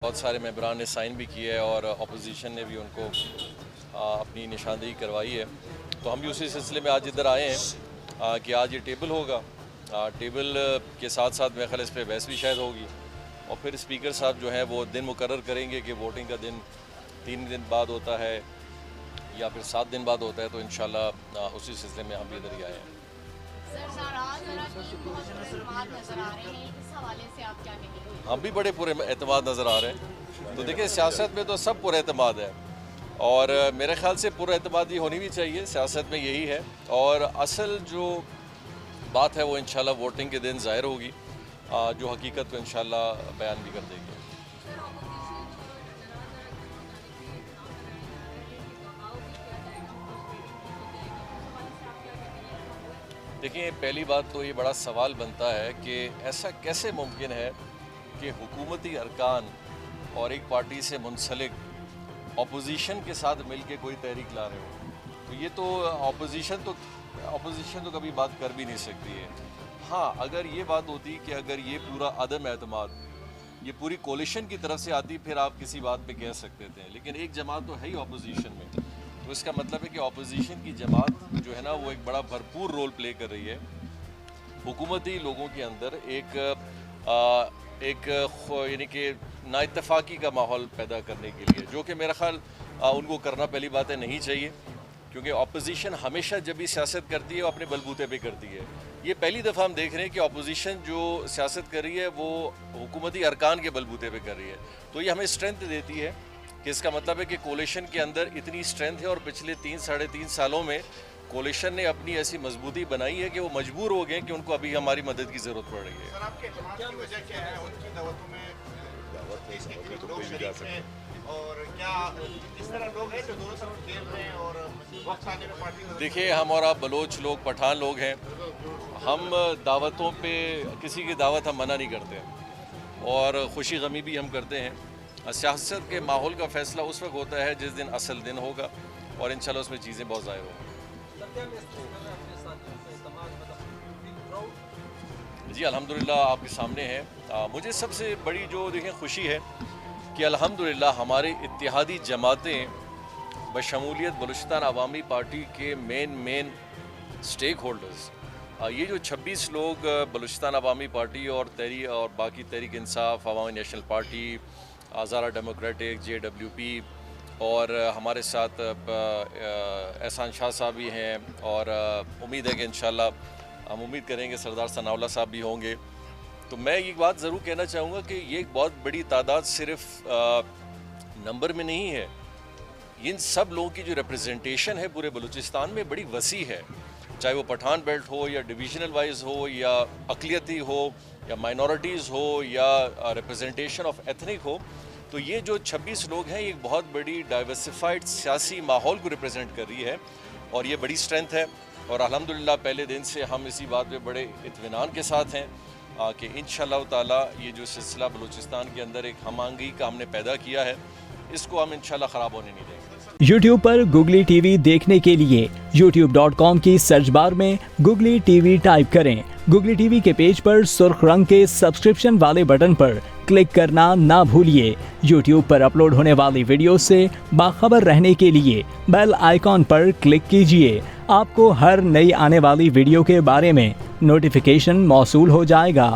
بہت سارے ممبران نے سائن بھی کیے ہے اور اپوزیشن نے بھی ان کو اپنی نشاندہی کروائی ہے. تو ہم بھی اسی سلسلے میں آج ادھر آئے ہیں کہ آج یہ ٹیبل ہوگا. ٹیبل کے ساتھ ساتھ میرے خیال اس پہ بحث بھی شاید ہوگی اور پھر اسپیکر صاحب جو ہیں وہ دن مقرر کریں گے کہ ووٹنگ کا دن 3 دن بعد ہوتا ہے یا پھر 7 دن بعد ہوتا ہے. تو انشاءاللہ اسی سلسلے میں ہم بھی ادھر ہی آئے ہیں. ہم بھی بڑے پورے اعتماد نظر آ رہے ہیں. تو دیکھیں سیاست میں تو سب پر اعتماد ہے اور میرے خیال سے پر اعتمادی ہونی بھی چاہیے. سیاست میں یہی ہے اور اصل جو بات ہے وہ انشاءاللہ ووٹنگ کے دن ظاہر ہوگی جو حقیقت کو انشاءاللہ بیان بھی کر دے گی. دیکھیں پہلی بات تو یہ بڑا سوال بنتا ہے کہ ایسا کیسے ممکن ہے کہ حکومتی ارکان اور ایک پارٹی سے منسلک اپوزیشن کے ساتھ مل کے کوئی تحریک لا رہے ہو. تو یہ تو اپوزیشن تو کبھی بات کر بھی نہیں سکتی ہے. ہاں اگر یہ بات ہوتی کہ اگر یہ پورا عدم اعتماد یہ پوری کولیشن کی طرف سے آتی پھر آپ کسی بات پہ کہہ سکتے تھے. لیکن ایک جماعت تو ہے ہی اپوزیشن میں, تو اس کا مطلب ہے کہ اپوزیشن کی جماعت جو ہے نا وہ ایک بڑا بھرپور رول پلے کر رہی ہے حکومتی لوگوں کے اندر ایک یعنی کہ نا اتفاقی کا ماحول پیدا کرنے کے لیے, جو کہ میرا خیال ان کو کرنا پہلی بات ہے نہیں چاہیے. کیونکہ اپوزیشن ہمیشہ جب بھی سیاست کرتی ہے وہ اپنے بلبوتے پہ کرتی ہے. یہ پہلی دفعہ ہم دیکھ رہے ہیں کہ اپوزیشن جو سیاست کر رہی ہے وہ حکومتی ارکان کے بلبوتے پہ کر رہی ہے. تو یہ ہمیں اسٹرینتھ دیتی ہے کہ اس کا مطلب ہے کہ کولیشن کے اندر اتنی اسٹرینتھ ہے اور پچھلے 3-3.5 سالوں میں کولیشن نے اپنی ایسی مضبوطی بنائی ہے کہ وہ مجبور ہو گئے کہ ان کو ابھی ہماری مدد کی ضرورت پڑ رہی ہے. سر آپ کے اعتماد کی وجہ کیا ہے؟ ان کی دعوتوں میں لوگ شریک ہیں اور کیا اس طرح لوگ ہیں جو دونوں طرف کھیل رہے ہیں اور وقت آنے میں پارٹی میں؟ دیکھیے ہم اور آپ بلوچ لوگ پٹھان لوگ ہیں, ہم دعوتوں پہ کسی کی دعوت ہم منع نہیں کرتے اور خوشی غمی بھی ہم کرتے ہیں. سیاست کے ماحول کا فیصلہ اس وقت ہوتا ہے جس دن اصل دن ہوگا اور انشاءاللہ اس میں چیزیں بہت ظاہر ہوں. جی الحمدللہ آپ کے سامنے ہے. مجھے سب سے بڑی جو دیکھیں خوشی ہے کہ الحمدللہ ہمارے اتحادی جماعتیں بشمولیت بلوچستان عوامی پارٹی کے مین سٹیک ہولڈرز, یہ جو 26 لوگ بلوچستان عوامی پارٹی اور باقی تحریک انصاف, عوامی national party, Hazara democratic, JWP اور ہمارے ساتھ احسان شاہ صاحب بھی ہیں اور امید ہے کہ انشاءاللہ ہم امید کریں گے سردار ثناء اللہ صاحب بھی ہوں گے. تو میں یہ بات ضرور کہنا چاہوں گا کہ یہ ایک بہت بڑی تعداد صرف نمبر میں نہیں ہے, ان سب لوگوں کی جو ریپریزنٹیشن ہے پورے بلوچستان میں بڑی وسیع ہے, چاہے وہ پٹھان بیلٹ ہو یا ڈویژنل وائز ہو یا اقلیتی ہو یا مائنورٹیز ہو یا ریپریزنٹیشن آف ایتھنک ہو. تو یہ جو 26 لوگ ہیں یہ ایک بہت بڑی ڈائیورسفائڈ سیاسی ماحول کو ریپرزینٹ کر رہی ہے اور یہ بڑی اسٹرینتھ ہے. اور الحمدللہ پہلے دن سے ہم اسی بات پہ بڑے اطمینان کے ساتھ ہیں کہ انشاءاللہ تعالی یہ جو سلسلہ بلوچستان کے اندر ایک ہم آہنگی کا ہم نے پیدا کیا ہے اس کو ہم انشاءاللہ خراب ہونے نہیں دیں گے. یوٹیوب پر گوگلی ٹی وی دیکھنے کے لیے youtube.com کی سرچ بار میں گوگلی ٹی وی ٹائپ کریں. گوگلی ٹی وی کے پیج پر سرخ رنگ کے سبسکرپشن والے بٹن پر کلک کرنا نہ بھولیے. یوٹیوب پر اپلوڈ ہونے والی ویڈیو سے باخبر رہنے کے لیے بیل آئیکن پر کلک کیجیے. آپ کو ہر نئی آنے والی ویڈیو کے بارے میں نوٹیفیکیشن موصول ہو جائے گا.